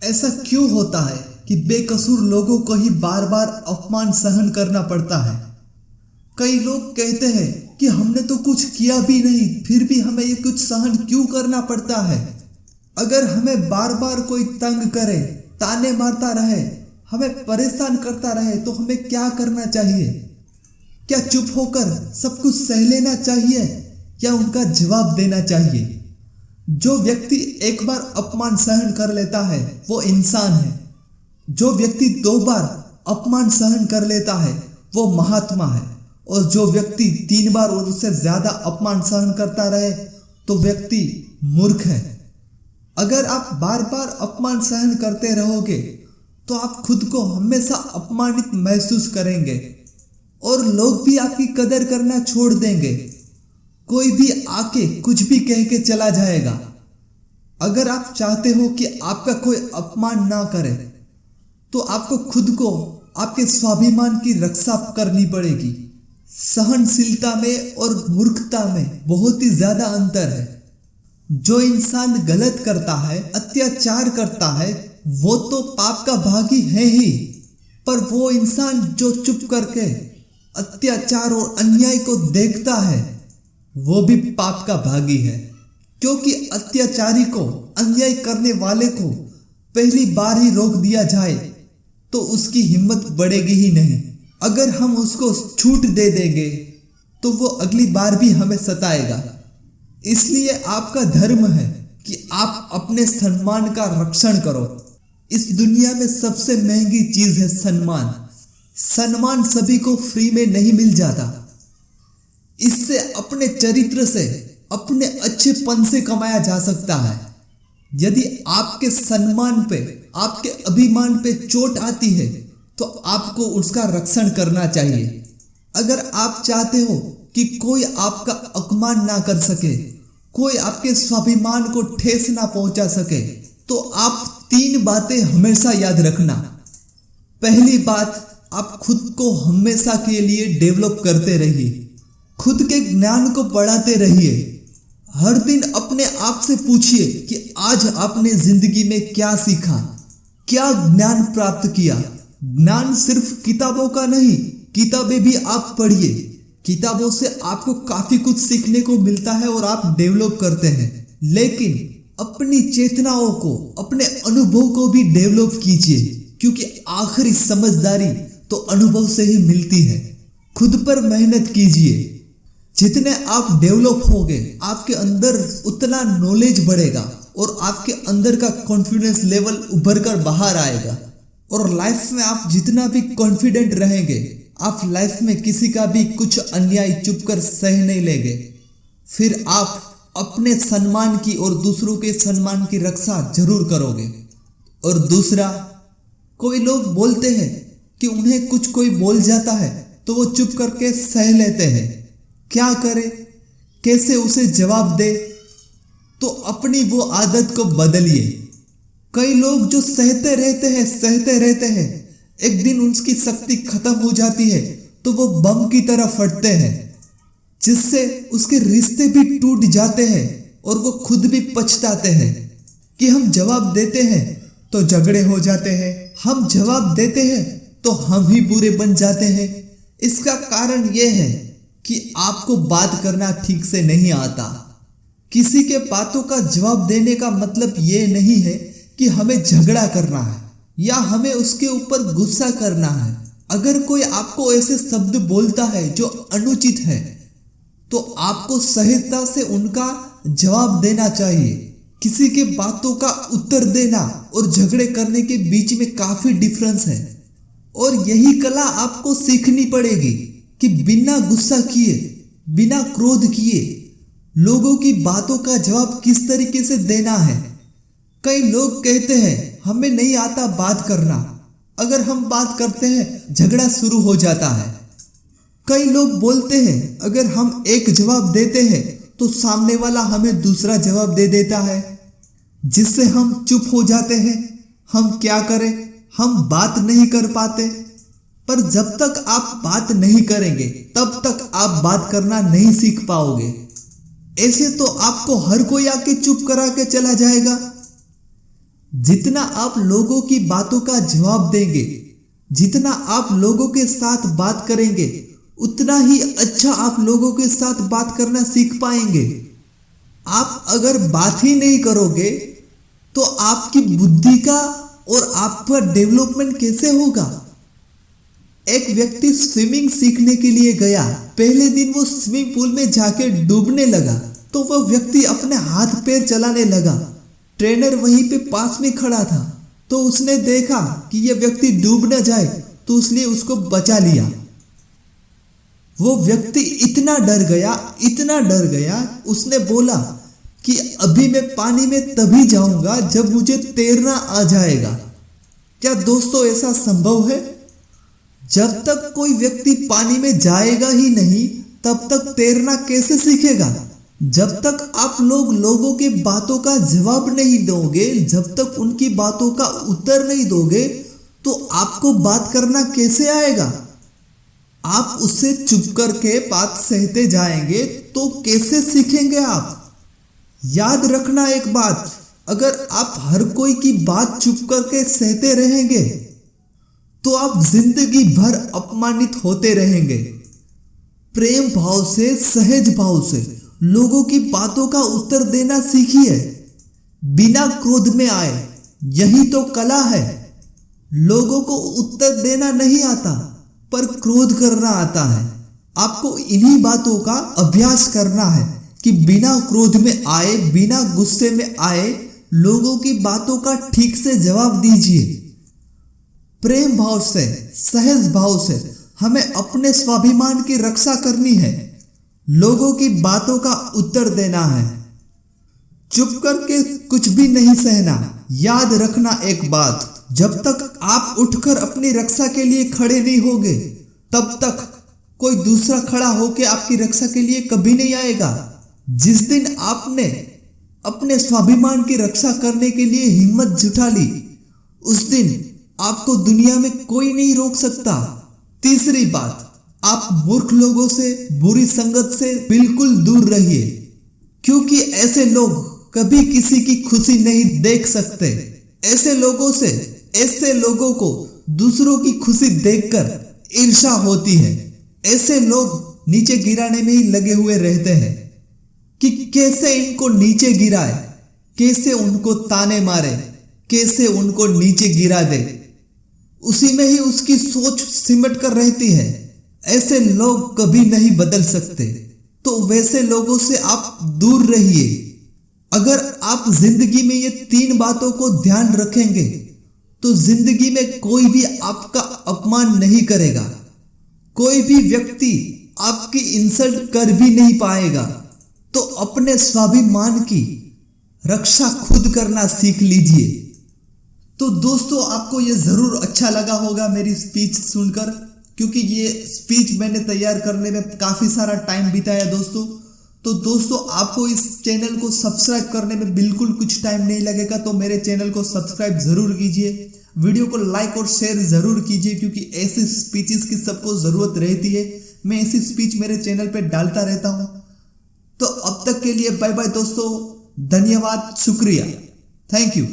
ऐसा क्यों होता है कि बेकसूर लोगों को ही बार बार अपमान सहन करना पड़ता है? कई लोग कहते हैं कि हमने तो कुछ किया भी नहीं, फिर भी हमें ये कुछ सहन क्यों करना पड़ता है? अगर हमें बार बार कोई तंग करे, ताने मारता रहे, हमें परेशान करता रहे, तो हमें क्या करना चाहिए? क्या चुप होकर सब कुछ सह लेना चाहिए या उनका जवाब देना चाहिए? जो व्यक्ति एक बार अपमान सहन कर लेता है वो इंसान है। जो व्यक्ति 2 बार अपमान सहन कर लेता है वो महात्मा है। और जो व्यक्ति 3 बार और उससे ज्यादा अपमान सहन करता रहे तो व्यक्ति मूर्ख है। अगर आप बार बार अपमान सहन करते रहोगे तो आप खुद को हमेशा अपमानित महसूस करेंगे और लोग भी आपकी कदर करना छोड़ देंगे। कोई भी आके कुछ भी कह के चला जाएगा। अगर आप चाहते हो कि आपका कोई अपमान ना करे तो आपको खुद को, आपके स्वाभिमान की रक्षा करनी पड़ेगी। सहनशीलता में और मूर्खता में बहुत ही ज्यादा अंतर है। जो इंसान गलत करता है, अत्याचार करता है, वो तो पाप का भागी है ही, पर वो इंसान जो चुप करके अत्याचार और अन्याय को देखता है वो भी पाप का भागी है। क्योंकि अत्याचारी को, अन्याय करने वाले को पहली बार ही रोक दिया जाए तो उसकी हिम्मत बढ़ेगी ही नहीं। अगर हम उसको छूट दे देंगे तो वो अगली बार भी हमें सताएगा। इसलिए आपका धर्म है कि आप अपने सम्मान का रक्षण करो। इस दुनिया में सबसे महंगी चीज है सम्मान। सम्मान सभी को फ्री में नहीं मिल जाता। इससे अपने चरित्र से, अपने अच्छेपन से कमाया जा सकता है। यदि आपके सम्मान पे, आपके अभिमान पे चोट आती है तो आपको उसका रक्षण करना चाहिए। अगर आप चाहते हो कि कोई आपका अपमान ना कर सके, कोई आपके स्वाभिमान को ठेस ना पहुंचा सके, तो आप 3 बातें हमेशा याद रखना। पहली बात, आप खुद को हमेशा के लिए डेवलप करते रहिए। खुद के ज्ञान को बढ़ाते रहिए। हर दिन अपने आप से पूछिए कि आज आपने जिंदगी में क्या सीखा, क्या ज्ञान प्राप्त किया। ज्ञान सिर्फ किताबों का नहीं, किताबें भी आप पढ़िए। किताबों से आपको काफी कुछ सीखने को मिलता है और आप डेवलप करते हैं। लेकिन अपनी चेतनाओं को, अपने अनुभव को भी डेवलप कीजिए, क्योंकि आखिरी समझदारी तो अनुभव से ही मिलती है। खुद पर मेहनत कीजिए। जितने आप डेवलप होगे, आपके अंदर उतना नॉलेज बढ़ेगा और आपके अंदर का कॉन्फिडेंस लेवल उभर कर बाहर आएगा। और लाइफ में आप जितना भी कॉन्फिडेंट रहेंगे, आप लाइफ में किसी का भी कुछ अन्याय चुप कर सह नहीं लेंगे। फिर आप अपने सम्मान की और दूसरों के सम्मान की रक्षा जरूर करोगे। और दूसरा, कोई लोग बोलते हैं कि उन्हें कुछ कोई बोल जाता है तो वो चुप करके सह लेते हैं। क्या करे, कैसे उसे जवाब दे? तो अपनी वो आदत को बदलिए। कई लोग जो सहते रहते हैं, एक दिन उनकी शक्ति खत्म हो जाती है तो वो बम की तरह फटते हैं, जिससे उसके रिश्ते भी टूट जाते हैं और वो खुद भी पछताते हैं कि हम जवाब देते हैं तो झगड़े हो जाते हैं, हम जवाब देते हैं तो हम ही बुरे बन जाते हैं। इसका कारण यह है कि आपको बात करना ठीक से नहीं आता। किसी के बातों का जवाब देने का मतलब ये नहीं है कि हमें झगड़ा करना है या हमें उसके ऊपर गुस्सा करना है। अगर कोई आपको ऐसे शब्द बोलता है जो अनुचित है तो आपको सहजता से उनका जवाब देना चाहिए। किसी के बातों का उत्तर देना और झगड़े करने के बीच में काफी डिफरेंस है और यही कला आपको सीखनी पड़ेगी कि बिना गुस्सा किए, बिना क्रोध किए लोगों की बातों का जवाब किस तरीके से देना है। कई लोग कहते हैं हमें नहीं आता बात करना। अगर हम बात करते हैं झगड़ा शुरू हो जाता है। कई लोग बोलते हैं अगर हम एक जवाब देते हैं तो सामने वाला हमें दूसरा जवाब दे देता है, जिससे हम चुप हो जाते हैं। हम क्या करें, हम बात नहीं कर पाते। पर जब तक आप बात नहीं करेंगे तब तक आप बात करना नहीं सीख पाओगे। ऐसे तो आपको हर कोई आके चुप करा के चला जाएगा। जितना आप लोगों की बातों का जवाब देंगे, जितना आप लोगों के साथ बात करेंगे, उतना ही अच्छा आप लोगों के साथ बात करना सीख पाएंगे। आप अगर बात ही नहीं करोगे तो आपकी बुद्धि का और आपका डेवलपमेंट कैसे होगा? एक व्यक्ति स्विमिंग सीखने के लिए गया। पहले दिन वो स्विमिंग पूल में जाके डूबने लगा तो वह व्यक्ति अपने हाथ पैर चलाने लगा। ट्रेनर वहीं पे पास में खड़ा था तो उसने देखा कि यह व्यक्ति डूब न जाए तो उसने उसको बचा लिया। वो व्यक्ति इतना डर गया, उसने बोला कि अभी मैं पानी में तभी जाऊंगा जब मुझे तैरना आ जाएगा। क्या दोस्तों ऐसा संभव है? जब तक कोई व्यक्ति पानी में जाएगा ही नहीं तब तक तैरना कैसे सीखेगा? जब तक आप लोगों के बातों का जवाब नहीं दोगे, जब तक उनकी बातों का उत्तर नहीं दोगे तो आपको बात करना कैसे आएगा? आप उससे चुप करके बात सहते जाएंगे तो कैसे सीखेंगे आप? याद रखना एक बात, अगर आप हर कोई की बात चुप करके सहते रहेंगे तो आप जिंदगी भर अपमानित होते रहेंगे। प्रेम भाव से, सहज भाव से लोगों की बातों का उत्तर देना सीखिए। बिना क्रोध में आए, यही तो कला है। लोगों को उत्तर देना नहीं आता पर क्रोध करना आता है। आपको इन्हीं बातों का अभ्यास करना है कि बिना क्रोध में आए, बिना गुस्से में आए लोगों की बातों का ठीक से जवाब दीजिए। प्रेम भाव से, सहज भाव से हमें अपने स्वाभिमान की रक्षा करनी है। लोगों की बातों का उत्तर देना है। चुप करके कुछ भी नहीं सहना। याद रखना एक बात, जब तक आप उठकर अपनी रक्षा के लिए खड़े नहीं होगे तब तक कोई दूसरा खड़ा होकर आपकी रक्षा के लिए कभी नहीं आएगा। जिस दिन आपने अपने स्वाभिमान की रक्षा करने के लिए हिम्मत जुटा ली, उस दिन आपको दुनिया में कोई नहीं रोक सकता। तीसरी बात, आप मूर्ख लोगों से, बुरी संगत से बिल्कुल दूर रहिए, क्योंकि ऐसे लोग कभी किसी की खुशी नहीं देख सकते। ऐसे लोगों को दूसरों की खुशी देखकर ईर्ष्या होती है। ऐसे लोग नीचे गिराने में ही लगे हुए रहते हैं कि कैसे इनको नीचे गिराए, कैसे उनको ताने मारे, कैसे उनको नीचे गिरा दे। उसी में ही उसकी सोच सिमट कर रहती है। ऐसे लोग कभी नहीं बदल सकते, तो वैसे लोगों से आप दूर रहिए। अगर आप जिंदगी में ये 3 बातों को ध्यान रखेंगे तो जिंदगी में कोई भी आपका अपमान नहीं करेगा, कोई भी व्यक्ति आपकी इंसल्ट कर भी नहीं पाएगा। तो अपने स्वाभिमान की रक्षा खुद करना सीख लीजिए। तो दोस्तों, आपको ये जरूर अच्छा लगा होगा मेरी स्पीच सुनकर, क्योंकि ये स्पीच मैंने तैयार करने में काफी सारा टाइम बिताया दोस्तों। तो दोस्तों, आपको इस चैनल को सब्सक्राइब करने में बिल्कुल कुछ टाइम नहीं लगेगा, तो मेरे चैनल को सब्सक्राइब जरूर कीजिए। वीडियो को लाइक और शेयर जरूर कीजिए, क्योंकि ऐसी स्पीचेस की सबको जरूरत रहती है। मैं ऐसी स्पीच मेरे चैनल पे डालता रहता हूं। तो अब तक के लिए बाय बाय दोस्तों, धन्यवाद, शुक्रिया, थैंक यू।